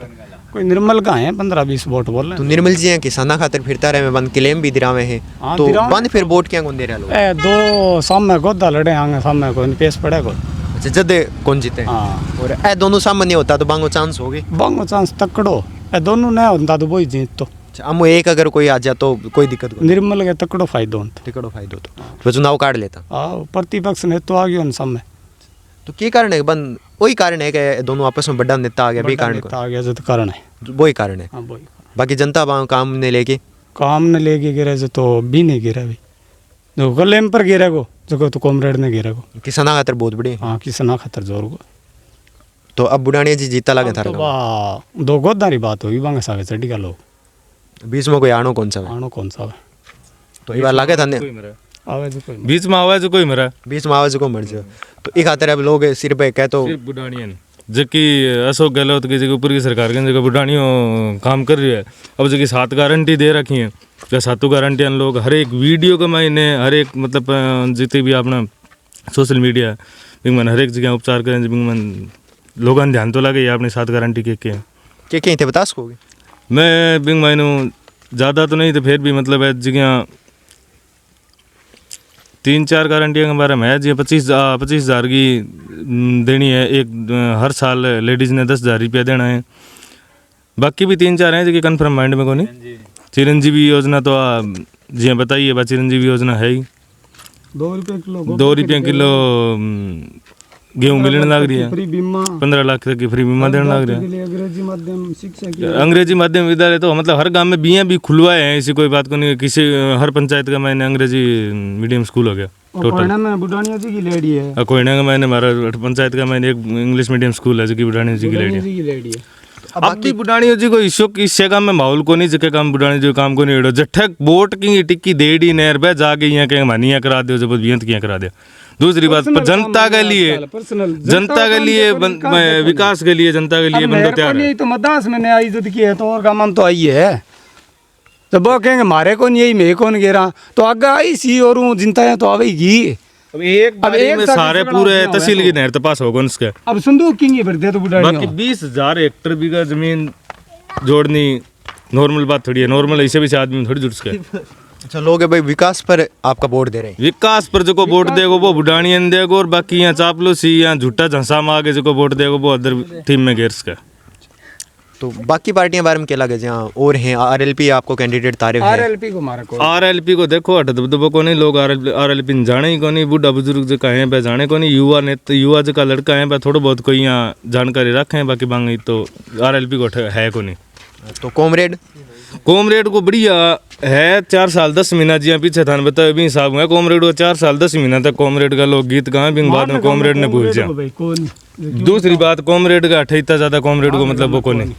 कोई निर्मल का है 15-20 वोट बोल रहे तो निर्मल जी हैं किसाना खातिर फिरता रहे में बंद क्लेम भी दिरावे हैं हाँ, तो दिरावे। बंद फिर वोट क्या कौन दे रहा लोग हैं। दो सामने गोदा लड़े आगे सामने कोई पेश पड़े कोई। अच्छा जदे कौन जीते हाँ और ए दोनों सामने होता तो बांगो चांस होगी बांगो चांस तकड़ो दोनों नहीं होता तो वही जीत तो अमो एक अगर कोई आ जाए तो कोई दिक्कत नहीं निर्मल के तकड़ो फायदो होता टिकटो फायदो तो चुनाव काट लेता। हाँ प्रतिपक्ष ने तो आ गया उन सामने तो क्या कारण है बंद वही कारण है कि दोनों आपस में बड़ा नेता आ गया भी कारण आ गया जो कारण है वही कारण है। हाँ वही बाकी जनता काम ने लेके काम ने लेके गिरा जो तो भी नहीं गिरा भी जो गलेम पर गिरा को जो तो कॉमरेड ने गिरा को किसाना खातर बहुत बड़ी हाँ किसना खतर जोर को तो अब बुढ़ानिया जी जीता लगे थारा तो बा दो गोदारी बात होगी बांगे सागे चढ़ी का लोग बीच में कोई आनो कौन सा है? आनो कौन सा है तो ये बार लागे था आवे जो कोई बीच में आवाज कोई मेरा बीच में आवाज को मर जाओ तो एक खातर अब लोग सिर पे कह तो बुढ़ानियन जबकि अशोक गहलोत की जगह ऊपर की सरकार की जगह बुढ़ानियों काम कर रही है। अब जबकि 7 गारंटी दे रखी हैं क्या 7 गारंटी लोग हर एक वीडियो के महीने हर एक मतलब जितने भी अपना सोशल मीडिया बिंगमन हर एक जगह उपचार करें बिंगमन लोगों ने ध्यान तो लगे अपनी 7 गारंटी के थे बता सकोगे। मैं बिंग मायनू ज़्यादा तो नहीं तो फिर भी मतलब है जगह 3-4 गारंटियों के बारे में है जी 25,000 की देनी है एक हर साल लेडीज़ ने 10,000 रुपया देना है। बाकी भी 3-4 हैं जो कन्फर्म माइंड में को नहीं। चिरंजीवी योजना तो जी बताइए बा चिरंजीवी योजना है ही 2 रुपये किलो गेहूँ मिलने लग रही है 15 लाख तक की फ्री बीमा देने लग रही है। अंग्रेजी माध्यम विद्यालय तो मतलब हर गांव में बीएं भी खुलवाए हैं ऐसी कोई बात को नहीं किसी हर पंचायत का मैंने अंग्रेजी मीडियम स्कूल हो गया टोटल। बुढ़ानिया जी की लेडी है कोयना का मैंने हमारा पंचायत का मैंने एक इंग्लिश मीडियम स्कूल है जो कि बुढ़ानिया जी की लेडी है। अब भी बुढ़ानिया जी को इस काम में माहौल को नहीं जगह काम बुढ़ानी जी काम को नहीं एड़ो जठक वोट की टिक्की देड़ी नहर बह जाके यहाँ कहीं मानिया करा दो जब बियंत किया करा दो। दूसरी बात पर जनता के लिए विकास के लिए जनता के लिए बंदो तैयार है। तो मदास में नया इज्जत की है तो और काम तो आई है जब वो कहेंगे मारे कौन यही मैं कौन गिरा तो आगे आई सी और जनता है तो आवेगी। अब एक में सारे पूरे तहसील की नहर तो पास होगा उसके अब संदूक किंग भरते तो बाकी 20,000 हेक्टर बीघा जमीन जोड़नी नॉर्मल बात थोड़ी है। नॉर्मल ऐसे भी से आदमी थोड़ी जुड़ सके। अच्छा लोग भाई विकास पर आपका वोट दे रहे हैं। विकास पर जो को वोट देगो वो बुढ़ानियन देगो और बाकी यहाँ चापलूसी यहाँ झूठा झंसा में आगे जो को वोट देगो वो अदर टीम में घेर सके। तो बाकी पार्टियां बारे में क्या लगे जहाँ और हैं आरएलपी आपको कैंडिडेट तारीफ है आरएलपी को देखो हट दबदबो को नहीं लोग आरएलपी जाने ही को नहीं बुढ़ा बुजुर्ग जो कहें पे जाने को नहीं युवा जो का लड़का है थोड़ा बहुत कोई यहाँ जानकारी रखें बाकी बांगी तो आरएलपी को है को नहीं। तो कॉमरेड को बढ़िया है 4 साल 10 महीना जी पीछे था बताओ भी हिसाब है कॉमरेड को 4 साल 10 महीना तक कॉमरेड का लोग गीत गाए बिंग बाद में कॉमरेड ने भूल जाए। दूसरी बात कॉमरेड का इतना ज्यादा कॉमरेड को मतलब वो को नहीं।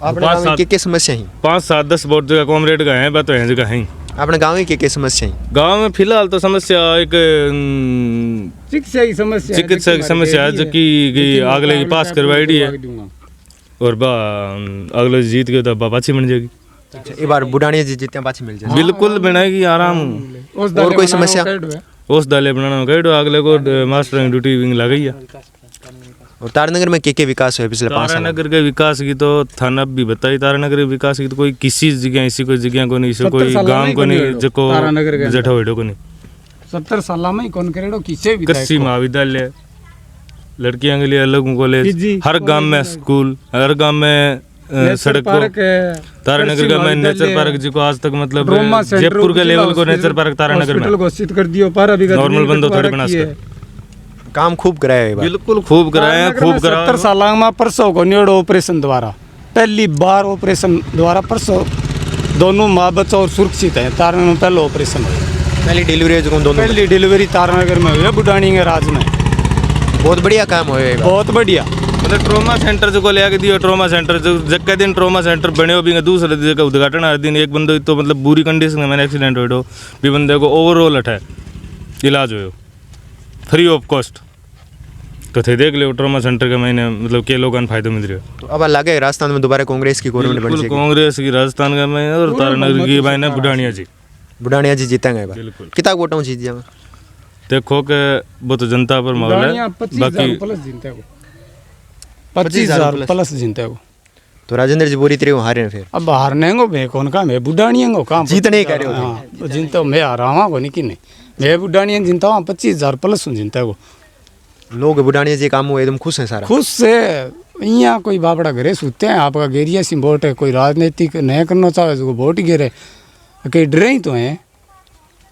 आपने समस्या ही 5-7-10 वोट जगह कॉमरेड का है बात है जगह है अपने गाँव में क्या समस्या है। गाँव में फिलहाल तो समस्या एक चिकित्सा की समस्या है जो कि अगले की पास करवाई है और अगले जीत गए तो पाछी बन जाएगी। एक बार बुढ़ानिया जी जीते पाछी मिल जाए बिल्कुल बनाएगी आराम। और कोई समस्या उस दाले बनाना गए अगले को मास्टर की ड्यूटी विंग लग गई है। और तारानगर में के विकास हुए पिछले 5 साल में? तारानगर के विकास की तो थाना भी बताई, तारानगर के विकास की तो कोई किसी जगह ऐसी कोई जगह को नहीं, इसे कोई गांव को नहीं, जो जठा वेडो को नहीं। 70 साल में कौन करेडो किसे भी कृषि महाविद्यालय, लड़कियों के लिए अलग कॉलेज, हर गांव में स्कूल, हर गांव में सड़क को। तारानगर का मैं नेचर पार्क जी को आज तक मतलब जयपुर के लेवल को नेचर पार्क तारानगर में घोषित कर दियो, पर अभी नॉर्मल बंदो थोड़े बना काम खूब कराया है। बिल्कुल खूब कराया, खूब कराया। 70 साल में परसों को न्योड़ो ऑपरेशन द्वारा पहली बार ऑपरेशन द्वारा परसों दोनों माँ बच्चा और सुरक्षित है। तारानगर में पहला ऑपरेशन हुआ, पहली डिलीवरी जो दोनों, पहली डिलीवरी तारानगर में हुई है, बुढ़ानी के राज में। बहुत बढ़िया काम हुए, बहुत बढ़िया। मतलब ट्रॉमा सेंटर जो को ले आके दियो, ट्रॉमा सेंटर जो जग के दिन ट्रॉमा सेंटर बने भी दूसरे दिन का उद्घाटन हर दिन एक बंदे तो मतलब बुरी कंडीशन में मैंने एक्सीडेंट हो भी बंदे को ओवरऑल हटा इलाज हो फ्री ऑफ कॉस्ट। तो थे देख लो ट्रॉमा सेंटर का मैंने मतलब के लोगों को फायदा मिल रहा है। तो अब लगे राजस्थान में दोबारा कांग्रेस की गवर्नमेंट बन जाएगी? कांग्रेस की राजस्थान का मैं और तारानगर की मैंने बुढ़ानिया जी, बुढ़ानिया जी जीतेंगे। बिल्कुल। कितना वोटों जीत जाएगा? देखो के वो तो जनता पर मामला है, बाकी 25,000 प्लस जीतते हो। तो राजेंद्र जी बुरी तरह हारे हैं फिर? अब हारने को मैं कौन का, मैं बुढ़ानिया को काम जीतने ही कर रहे हो? हाँ जीतता हूँ मैं, हारा हुआ को नहीं कि नहीं, मैं बुढ़ानिया जीतता हूँ 25,000 प्लस जीतता है। लोग बुढ़ानिया जी काम हुए एकदम खुश हैं सारा? खुश से यहाँ कोई बापड़ा घरे सूते हैं, आपका गेरिया सी वोट है, कोई राजनीतिक नहीं करना चाहे जो वोट गिरे कहीं डरे ही तो हैं।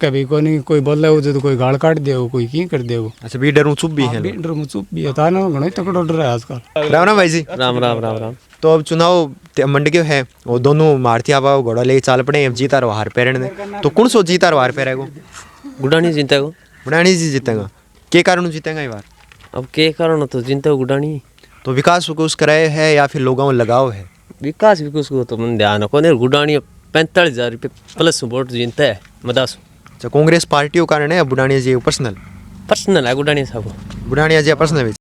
कभी को नहीं कोई बोल रहे हो तो कोई गाड़ काट दे, कोई की कर दे। अच्छा भी डर चुप भी है? डर चुप भी है, ताना घना तकड़ा डर है आजकल। राम राम भाई जी। राम राम राम राम। तो अब चुनाव मंडके है वो दोनों मारती आवा घोड़ा ले चाल पड़े, जीता रहा हार पैरण ने, तो कौन सो जीता रहा हार पैरेगो? गुडानी जीतेगा। बुढ़ानी जी जीतेगा? के कारण जीतेगा ये बार? अब के कारण तो जीते गुडानी। तो विकास विकास कराए है या फिर लोगों में लगाव है? विकास को तो मन ध्यान को नहीं, गुडानी 45,000 रुपये प्लस वोट जीतता है मदास। अच्छा कांग्रेस पार्टियों कारण है बुढ़ानिया जी पर्सनल? पर्सनल है गुडानी साहब, बुढ़ानिया जी पर्सनल